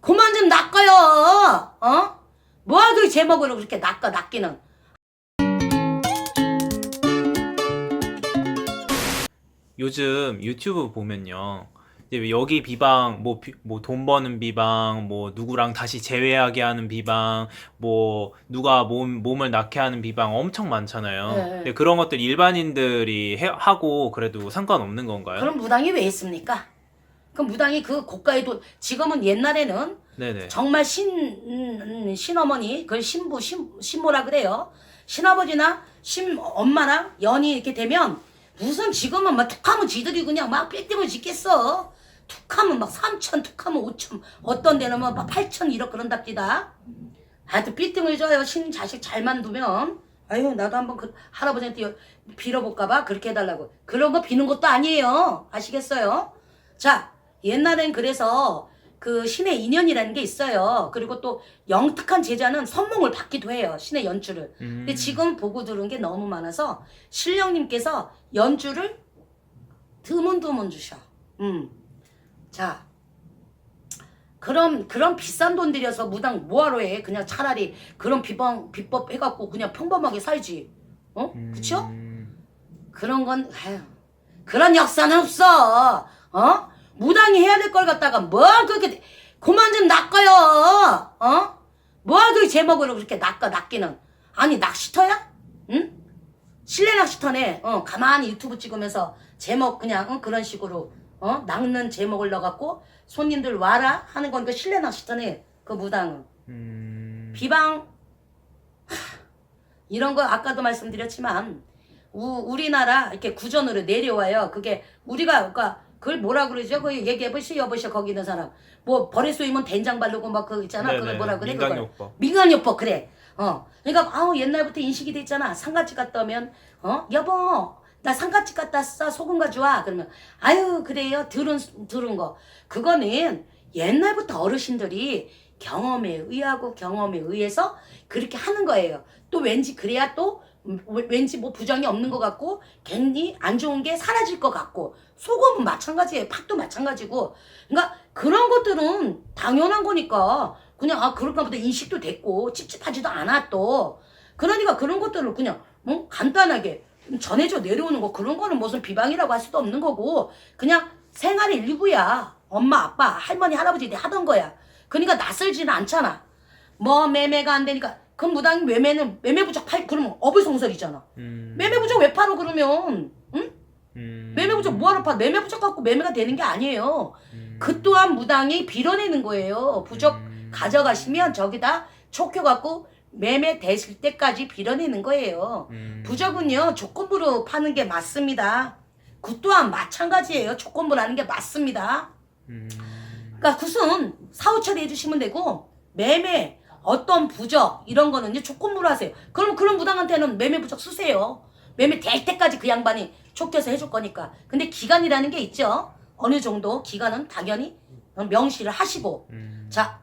그만 좀 낚아요. 어? 뭐야 그 제목으로 그렇게 낚기는. 요즘 유튜브 보면요. 이제 여기 비방, 뭐 돈 버는 비방, 뭐 누구랑 다시 재회하게 하는 비방, 뭐 누가 몸을 낳게 하는 비방 엄청 많잖아요. 네. 근데 그런 것들 일반인들이 하고 그래도 상관없는 건가요? 그럼 무당이 왜 있습니까? 그 무당이 그 고가의 돈, 지금은 옛날에는 네네. 정말 신어머니, 그걸 신모라 그래요. 신아버지나 엄마랑 연이 이렇게 되면 무슨 지금은 막 툭하면 지들이 그냥 막 빌딩을 짓겠어. 툭하면 막 3천, 툭하면 5천, 어떤 데는 막 8천 이렇게 그런답니다. 하여튼 빌딩을 줘요. 자식 잘 만두면. 아유, 나도 한번 그 할아버지한테 빌어볼까봐 그렇게 해달라고. 그런 거 비는 것도 아니에요. 아시겠어요? 자, 옛날엔 그래서 그 신의 인연이라는 게 있어요. 그리고 또 영특한 제자는 선몽을 받기도 해요. 신의 연주를. 근데 지금 보고 들은 게 너무 많아서 신령님께서 연주를 드문드문 주셔. 자, 그런 비싼 돈 들여서 무당 뭐하러 해? 그냥 차라리 그런 비법 해갖고 그냥 평범하게 살지. 어? 그쵸? 그런 건 아유, 그런 역사는 없어. 어? 무당이 해야 될 걸 갖다가 뭘 그렇게 그만 좀 낚아요. 어? 뭘 그 제목으로 그렇게 낚기는. 아니 낚시터야? 응? 실내 낚시터네. 가만히 유튜브 찍으면서 제목 그냥 그런 식으로 낚는 제목을 넣어갖고 손님들 와라 하는 건 그 실내 낚시터네. 그 무당은. 비방 이런 거 아까도 말씀드렸지만 우리나라 이렇게 구전으로 내려와요. 그게 우리가 그러니까 그걸 뭐라 그러죠? 그 얘기해보시오 여보시오 거기 있는 사람. 뭐 벌에 쏘이면 된장 바르고 막 그거 있잖아. 네네. 그걸 뭐라 그래? 민간요법. 민간요법 그래. 그러니까 아우 옛날부터 인식이 됐잖아. 상가집 갔다 오면 여보 나 상가집 갔다 왔어. 소금 가져와. 그러면 아유 그래요. 들은 거. 그거는 옛날부터 어르신들이 경험에 의하고 경험에 의해서 그렇게 하는 거예요. 또 왠지 그래야 또 왠지 뭐 부정이 없는 것 같고 괜히 안 좋은 게 사라질 것 같고 소금은 마찬가지예요. 팥도 마찬가지고 그러니까 그런 것들은 당연한 거니까 그냥 그럴까 보다 인식도 됐고 찝찝하지도 않아 또 그러니까 그런 것들을 그냥 간단하게 전해져 내려오는 거 그런 거는 무슨 비방이라고 할 수도 없는 거고 그냥 생활의 일부야. 엄마 아빠 할머니 할아버지들이 하던 거야. 그러니까 낯설지는 않잖아. 뭐 매매가 안 되니까 그 무당이 매매 부적 그러면 어불성설이잖아. 매매 부적 왜 팔어 그러면 응? 매매 부적 뭐하러 팔? 매매 부적 갖고 매매가 되는 게 아니에요. 그 또한 무당이 빌어내는 거예요. 부적 가져가시면 저기다 촉혀 갖고 매매 되실 때까지 빌어내는 거예요. 부적은요 조건부로 파는 게 맞습니다. 그 또한 마찬가지예요. 조건부로 하는 게 맞습니다. 그러니까 굿은 사후 처리해 주시면 되고 매매 어떤 부적 이런 거는요 조건부로 하세요. 그럼 그런 무당한테는 매매 부적 쓰세요. 매매 될 때까지 그 양반이 촉해서 해줄 거니까. 근데 기간이라는 게 있죠. 어느 정도 기간은 당연히 명시를 하시고 자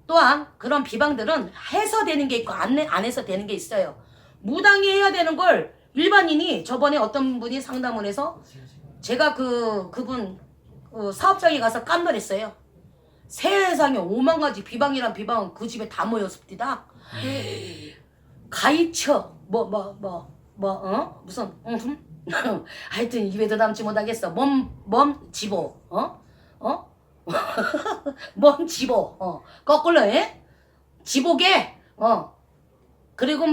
또한 그런 비방들은 해서 되는 게 있고 안 해서 되는 게 있어요. 무당이 해야 되는 걸 일반인이 저번에 어떤 분이 상담을 해서 제가 그분 사업장에 가서 깜놀했어요. 세상에 5만 가지 비방이란 비방은 그 집에 다 모였습니다. 가이처 무슨 하여튼 입에도 담지 못하겠어. 집어 뭔 집어 거꾸로 해? 집오게 그리고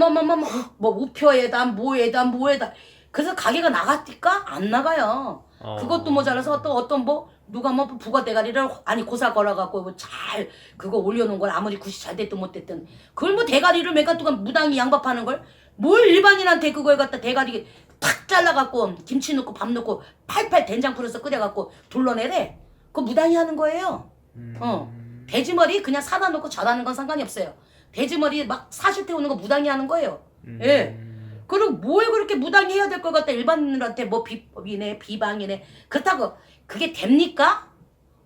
우표에다 뭐에다 그래서 가게가 나갔을까? 안 나가요. 그것도 모자라서 또 어떤 누가 부가 대가리를 고사 걸어갖고 잘 그거 올려놓은 걸 아무리 굿이 잘 됐든 못 됐든 그걸 대가리를 매가뚜가 무당이 양밥하는 걸 뭘 일반인한테 그거에 갖다 대가리 탁 잘라갖고 김치 넣고 밥 넣고 팔팔 된장 풀어서 끓여갖고 둘러내래. 그거 무당이 하는 거예요. 돼지머리 그냥 사다 놓고 절하는 건 상관이 없어요. 돼지머리 막 사실 태우는 거 무당이 하는 거예요. 예. 그리고 뭘 그렇게 무당이 해야 될 것 같다. 일반인들한테 뭐 비법이네 비방이네 그렇다고 그게 됩니까?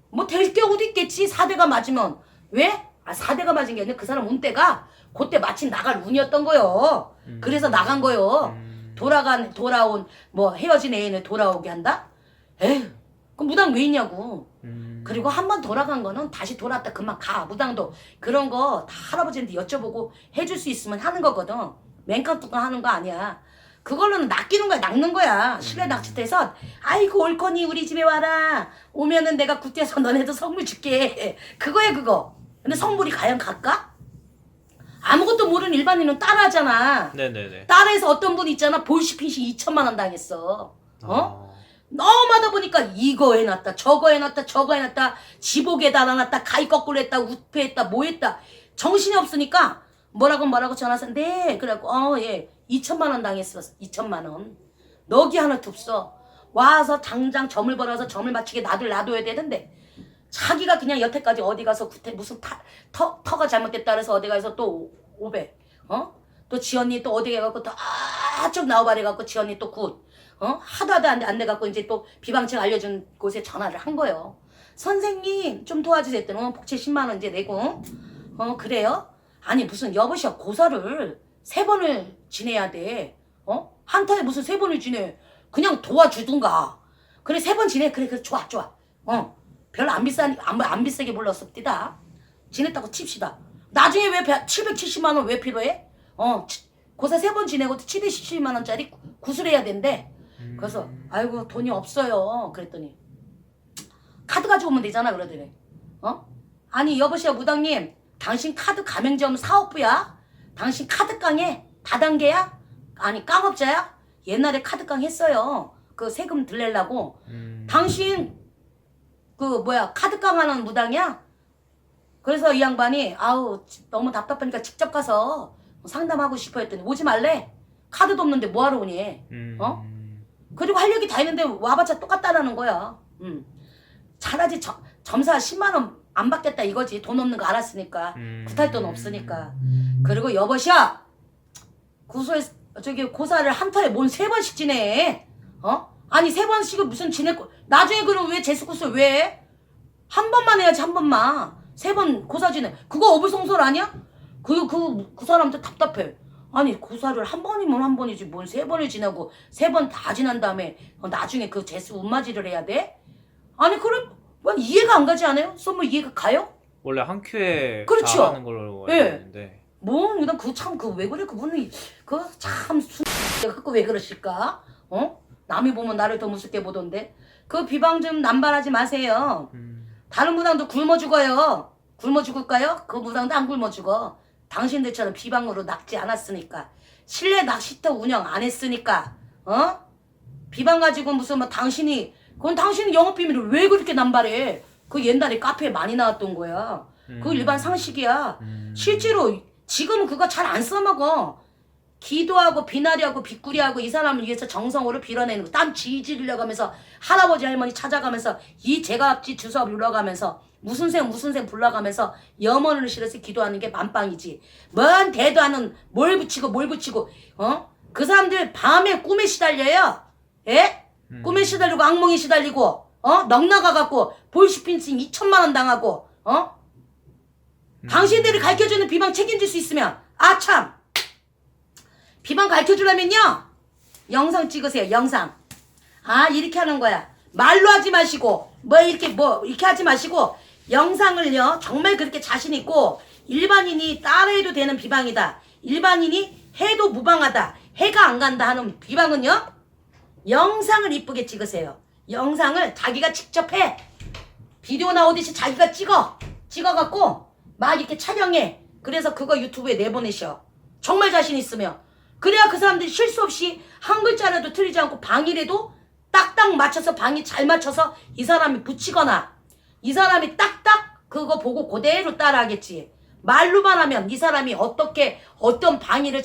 뭐 될 경우도 있겠지. 4대가 맞으면. 왜? 4대가 맞은 게 아니라 그 사람 운때가 그때 마침 나갈 운이었던 거요. 그래서 나간 거요. 돌아온 헤어진 애인을 돌아오게 한다? 에휴, 그럼 무당 왜 있냐고. 그리고 한 번 돌아간 거는 다시 돌아왔다 그만 가. 무당도 그런 거 다 할아버지한테 여쭤보고 해줄 수 있으면 하는 거거든. 맹깡뚱깡 하는 거 아니야. 그걸로는 낚이는 거야, 낚는 거야. 실내 낚싯대에서 아이고 올 거니 우리 집에 와라. 오면은 내가 굿대서 너네도 선물 줄게. 그거야 그거. 근데 선물이 과연 갈까? 아무것도 모르는 일반인은 따라하잖아. 네네네. 따라해서 어떤 분 있잖아. 볼시핏이 2천만 원 당했어. 너무 하다 보니까 이거 해놨다 저거 해놨다 저거 해놨다 지복에 달아놨다 가위 거꾸로 했다 우패했다 뭐 했다 정신이 없으니까 뭐라고 전화해서 네 그래갖고 예 2천만 원 당했어. 2천만 원 너기 하나도 없어. 와서 당장 점을 벌어서 점을 맞추게 놔둬야 되는데 자기가 그냥 여태까지 어디 가서 무슨 터가 잘못됐다 그래서 어디 가서 또 500 또 지언니 또 어디 가갖고 또 쭉 나와버려갖고 지언니 또 굿 하도 안 돼갖고 이제 또 비방책 알려준 곳에 전화를 한 거예요. 선생님 좀 도와주세요 했더니 복채 10만 원 이제 내고 그래요? 아니 무슨 여보시오 고사를 3번을 지내야 돼. 한 타에 무슨 3번을 지내. 그냥 도와주든가. 그래 3번 지내. 그래 좋아. 별로 안 비싸게 불렀었디다. 지냈다고 칩시다. 나중에 왜 770만 원 왜 필요해? 고사 3번 지내고 770만 원짜리 구슬해야 된대. 그래서 아이고 돈이 없어요. 그랬더니 카드 가지고 오면 되잖아 그러더래. 아니 여보시오 무당님 당신 카드 가맹점 사업부야? 당신 카드 깡에 다단계야? 아니 깡업자야? 옛날에 카드 깡 했어요. 그 세금 들내려고. 당신 카드 깡하는 무당이야? 그래서 이 양반이 아우 너무 답답하니까 직접 가서 상담하고 싶어 했더니 오지 말래. 카드도 없는데 뭐하러 오니? 그리고 할 얘기 다 했는데 와봤자 똑같다라는 거야. 차라리 점사 10만 원 안 받겠다 이거지. 돈 없는 거 알았으니까. 구탈 돈 없으니까. 그리고 여보시야 고사를 한 타에 뭔 3번씩 지내. 아니 3번씩은 무슨 지냈고 나중에 그럼 왜 재수고사 왜? 한 번만 해야지 한 번만. 3번 고사 지내. 그거 어불성설 아니야? 그 사람한테 답답해. 아니 고사를 한 번이면 한 번이지 뭔 3번을 지나고 3번 다 지난 다음에 나중에 그 재수 운마지를 해야 돼? 아니 그럼 이해가 안 가지 않아요? 뭐 이해가 가요? 원래 한 큐에 그렇죠. 다 하는 걸로 알고 있는데. 난 왜 그래 그분이 갖고 왜 그러실까? 남이 보면 나를 더 무섭게 보던데. 그 비방 좀 남발하지 마세요. 다른 무당도 굶어 죽어요. 굶어 죽을까요? 그 무당도 안 굶어 죽어. 당신들처럼 비방으로 낚지 않았으니까. 실내 낚시터 운영 안 했으니까. 비방 가지고 무슨 그건 당신이 영업비밀을 왜 그렇게 남발해? 그 옛날에 카페에 많이 나왔던 거야. 그 일반 상식이야. 실제로 지금 그거 잘 안 써먹어. 기도하고 비나리하고 빗구리하고 이 사람을 위해서 정성으로 빌어내는 거. 땀 지지 흘려가면서 할아버지 할머니 찾아가면서 이 제값지 주워 불러가면서 무슨 생 불러가면서 염원을 실어서 기도하는 게 만빵이지. 뭔 대도 않은 뭘 붙이고 그 사람들 밤에 꿈에 시달려요. 예? 꿈에 시달리고 악몽에 시달리고 넉나가갖고 볼시핀싱 2천만 원 당하고 당신들이 가르쳐주는 비방 책임질 수 있으면 참 비방 가르쳐주려면요 영상 찍으세요. 영상. 이렇게 하는 거야. 말로 하지 마시고 이렇게 하지 마시고 영상을요 정말 그렇게 자신 있고 일반인이 따라해도 되는 비방이다. 일반인이 해도 무방하다. 해가 안 간다 하는 비방은요 영상을 이쁘게 찍으세요. 영상을 자기가 직접 해. 비디오 나오듯이 자기가 찍어갖고 막 이렇게 촬영해. 그래서 그거 유튜브에 내보내셔. 정말 자신 있으면. 그래야 그 사람들이 실수 없이 한 글자라도 틀리지 않고 방이라도 딱딱 맞춰서 방이 잘 맞춰서 이 사람이 붙이거나 이 사람이 딱딱 그거 보고 그대로 따라하겠지. 말로만 하면 이 사람이 어떤 방위를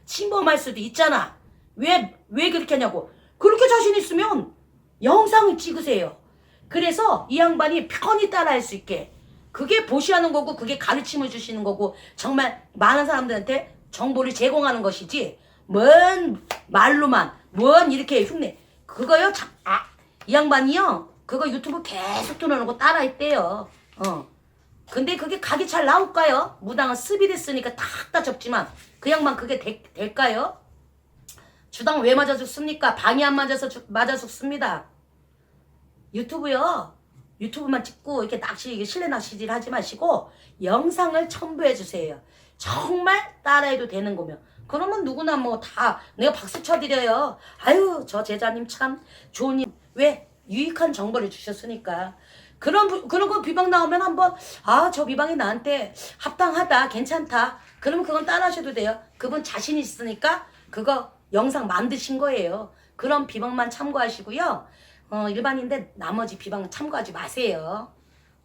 침범할 수도 있잖아. 왜 그렇게 하냐고. 그렇게 자신 있으면 영상을 찍으세요. 그래서 이 양반이 편히 따라할 수 있게. 그게 보시하는 거고 그게 가르침을 주시는 거고 정말 많은 사람들한테 정보를 제공하는 것이지 뭔 말로만 뭔 이렇게 흉내 그거요. 이 양반이요 그거 유튜브 계속 틀어놓고 따라했대요. 근데 그게 각이 잘 나올까요? 무당은 습이 됐으니까 탁 접지만 그 양반 그게 될까요? 주당 왜 맞아 죽습니까? 방이 안 맞아서 맞아 죽습니다. 유튜브요 유튜브만 찍고 이렇게 낚시 이게 실내 낚시질 하지 마시고 영상을 첨부해 주세요. 정말 따라해도 되는 거면. 그러면 누구나 뭐 다 내가 박수 쳐드려요. 아유 저 제자님 참 좋은 일. 왜? 유익한 정보를 주셨으니까. 그런 거 비방 나오면 한번 저 비방이 나한테 합당하다 괜찮다. 그러면 그건 따라하셔도 돼요. 그분 자신 있으니까 그거 영상 만드신 거예요. 그런 비방만 참고하시고요. 일반인데 나머지 비방 참고하지 마세요.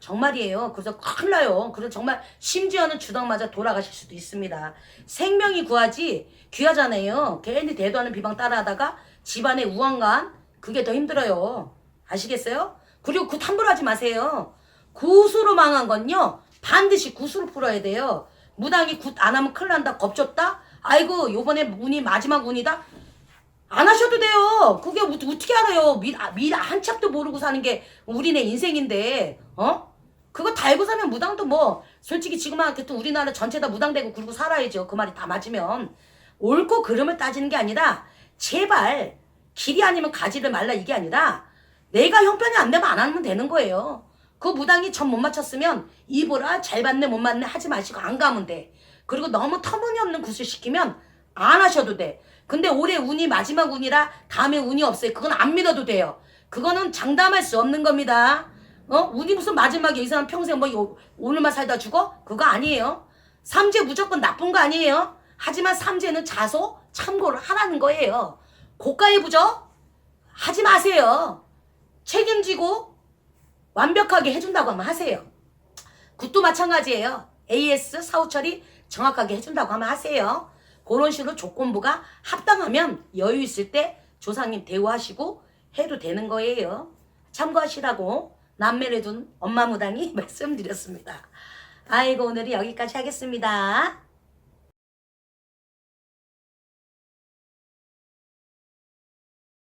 정말이에요. 그래서 큰일 나요. 그래서 정말 심지어는 주당 맞아 돌아가실 수도 있습니다. 생명이 귀하잖아요. 괜히 대도 않은 비방 따라하다가 집안에 우왕관 그게 더 힘들어요. 아시겠어요? 그리고 굿 함부로 하지 마세요. 굿으로 망한 건요. 반드시 굿으로 풀어야 돼요. 무당이 굿 안 하면 큰일 난다. 겁줬다? 아이고 요번에 운이 마지막 운이다. 안 하셔도 돼요. 그게 어떻게 알아요? 미래 한 찹도 모르고 사는 게 우리네 인생인데, 그거 달고 사면 무당도 뭐, 솔직히 지금 하여튼 우리나라 전체 다 무당되고 그러고 살아야죠. 그 말이 다 맞으면. 옳고 그름을 따지는 게 아니라, 제발, 길이 아니면 가지를 말라 이게 아니라, 내가 형편이 안 되면 안 하면 되는 거예요. 그 무당이 점 못 맞췄으면, 입으라, 잘 받네, 못 맞네 하지 마시고 안 가면 돼. 그리고 너무 터무니없는 굿을 시키면, 안 하셔도 돼. 근데 올해 운이 마지막 운이라 다음에 운이 없어요. 그건 안 믿어도 돼요. 그거는 장담할 수 없는 겁니다. 운이 무슨 마지막에 이 사람 평생 뭐 오늘만 살다 죽어? 그거 아니에요. 삼재 무조건 나쁜 거 아니에요. 하지만 삼재는 자소 참고를 하라는 거예요. 고가의 부적 하지 마세요. 책임지고 완벽하게 해준다고 하면 하세요. 굿도 마찬가지예요. AS 사후 처리 정확하게 해준다고 하면 하세요. 그런 식으로 조건부가 합당하면 여유 있을 때 조상님 대우하시고 해도 되는 거예요. 참고하시라고 남매를 둔 엄마 무당이 말씀드렸습니다. 아이고 오늘은 여기까지 하겠습니다.